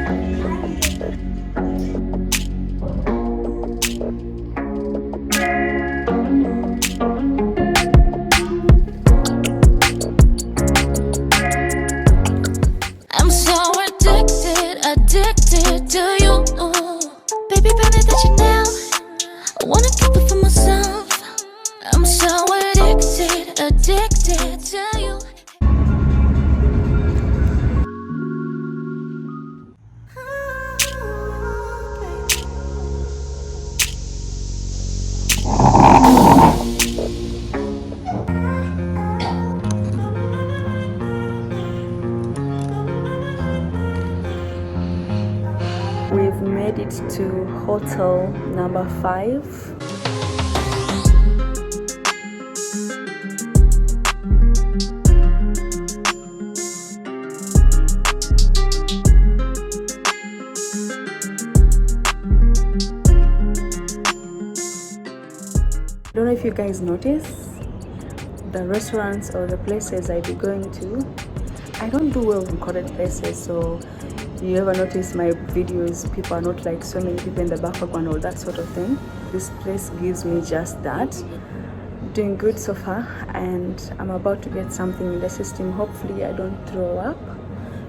I'm so addicted to you. Baby, baby, that you now. I wanna keep it for myself. I'm so addicted to you. We've made it to hotel number 5. I don't know if you guys notice the restaurants or the places I be going to. I don't do well in crowded places, so you ever notice my videos, people are not like so many people in the background or that sort of thing. This place gives me just that. Doing good so far, and I'm about to get something in the system. Hopefully I don't throw up,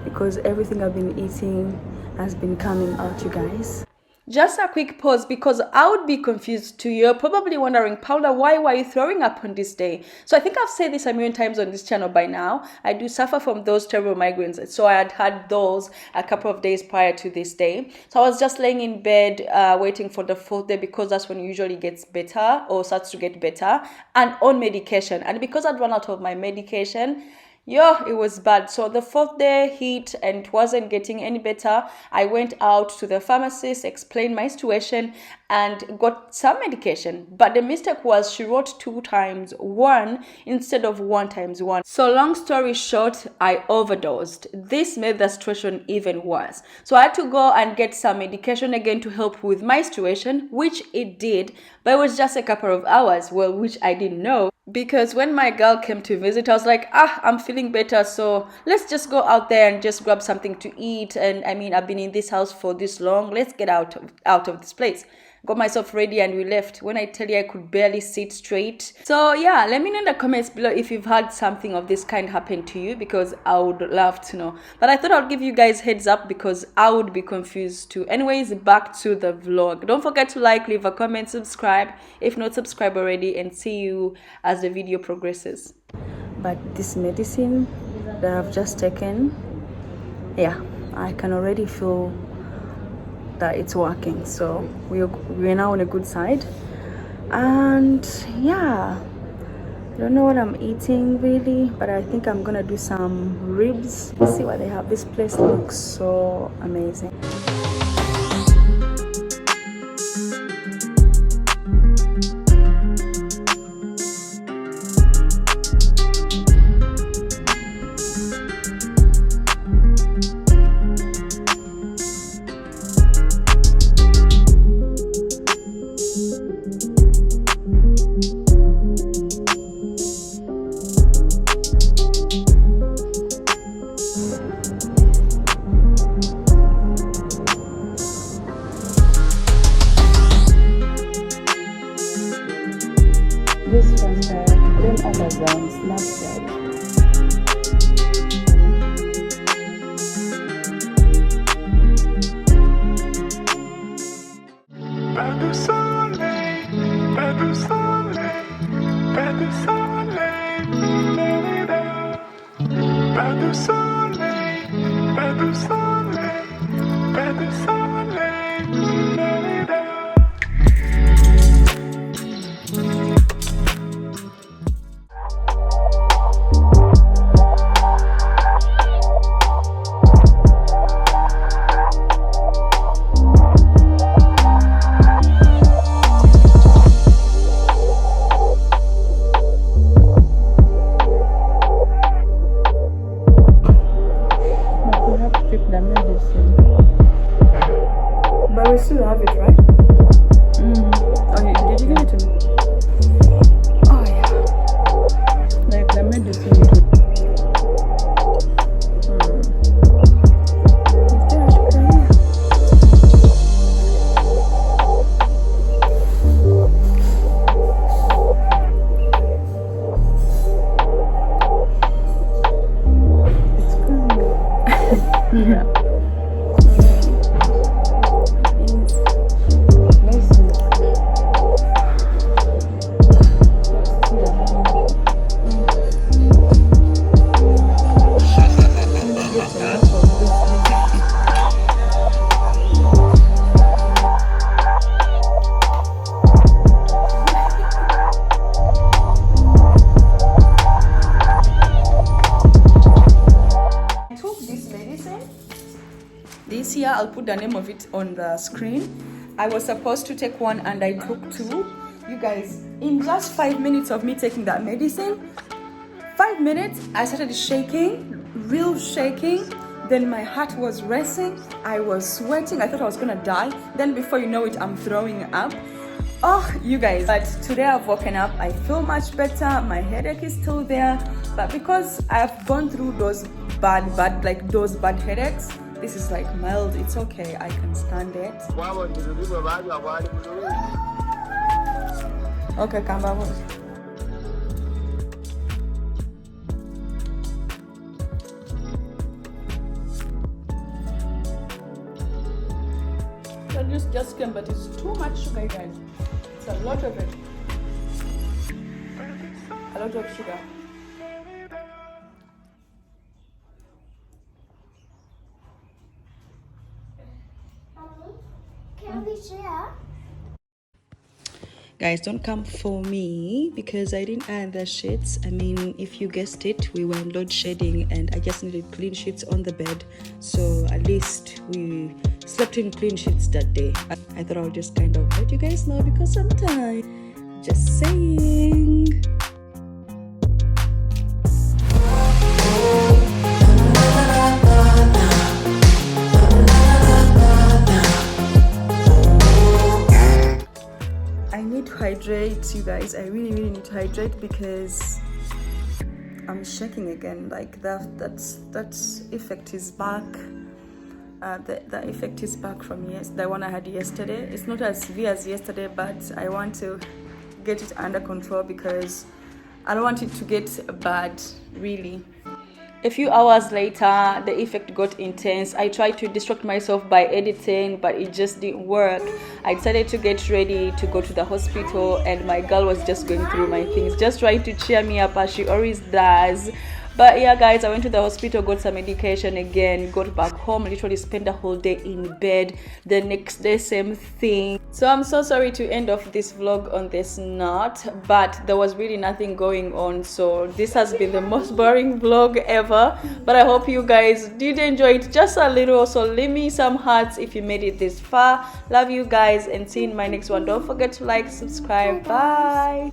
because everything I've been eating has been coming out, you guys. Just a quick pause, because I would be confused too. You're probably wondering, Paula, why were you throwing up on this day? So I think I've said this a million times on this channel by now. I do suffer from those terrible migraines. So I had those a couple of days prior to this day. So I was just laying in bed waiting for the 4th day, because that's when it usually gets better or starts to get better, and on medication. And because I'd run out of my medication, it was bad. So the 4th day hit and it wasn't getting any better. I went out to the pharmacist, explained my situation, and got some medication. But the mistake was she wrote 2 times 1 instead of 1 times 1. So long story short, I overdosed. This made the situation even worse. So I had to go and get some medication again to help with my situation, which it did. But it was just a couple of hours, well, which I didn't know. Because when my girl came to visit, I was like, I'm feeling better, so let's just go out there and just grab something to eat. And I mean, I've been in this house for this long. Let's get out of this place. Got myself ready and we left. When I tell you I could barely sit straight. So yeah, let me know in the comments below if you've had something of this kind happen to you, because I would love to know. But I thought I'd give you guys heads up, because I would be confused too. Anyways, back to the vlog. Don't forget to like, leave a comment, subscribe if not subscribed already, and see you as the video progresses. But this medicine that I've just taken, yeah, I can already feel that it's working. So we're now on a good side. And yeah, I don't know what I'm eating really, but I think I'm gonna do some ribs. Let's see what they have. This place looks so amazing. This one there, then underground Snapchat. Pas de soleil, pas de soleil, pas de soleil, pas de soleil, pas de soleil, pas de soleil. But we still have it, right? Oh, did you give it to me? Oh yeah. Like the medicine. Is there a sugar in here? Yeah. This year, I'll put the name of it on the screen. I was supposed to take one and I took two. You guys, in just 5 minutes of me taking that medicine, 5 minutes, I started shaking, real shaking. Then my heart was racing. I was sweating. I thought I was gonna die. Then before you know it, I'm throwing up. Oh, you guys, but today I've woken up. I feel much better. My headache is still there. But because I've gone through those bad headaches, this is like mild. It's okay. I can stand it. Okay, come back. This just came, but it's too much sugar, guys. It's a lot of it. A lot of sugar. Can we share? Guys, don't come for me because I didn't iron the sheets. I mean, if you guessed it, we were in load shedding and I just needed clean sheets on the bed. So at least we slept in clean sheets that day. I thought I would just kind of let you guys know because I'm tired. Just saying. I need to hydrate, you guys. I really need to hydrate because I'm shaking again. Like that effect is back. The effect is back from the one I had yesterday. It's not as severe as yesterday, but I want to get it under control because I don't want it to get bad, really. A few hours later, the effect got intense. I tried to distract myself by editing, but it just didn't work. I decided to get ready to go to the hospital, and my girl was just going through my things, just trying to cheer me up as she always does. But yeah, guys, I went to the hospital, got some medication again, got back home, literally spent the whole day in bed. The next day, same thing. So I'm so sorry to end off this vlog on this note, but there was really nothing going on. So this has been the most boring vlog ever. But I hope you guys did enjoy it just a little. So leave me some hearts if you made it this far. Love you guys and see you in my next one. Don't forget to like, subscribe. Bye.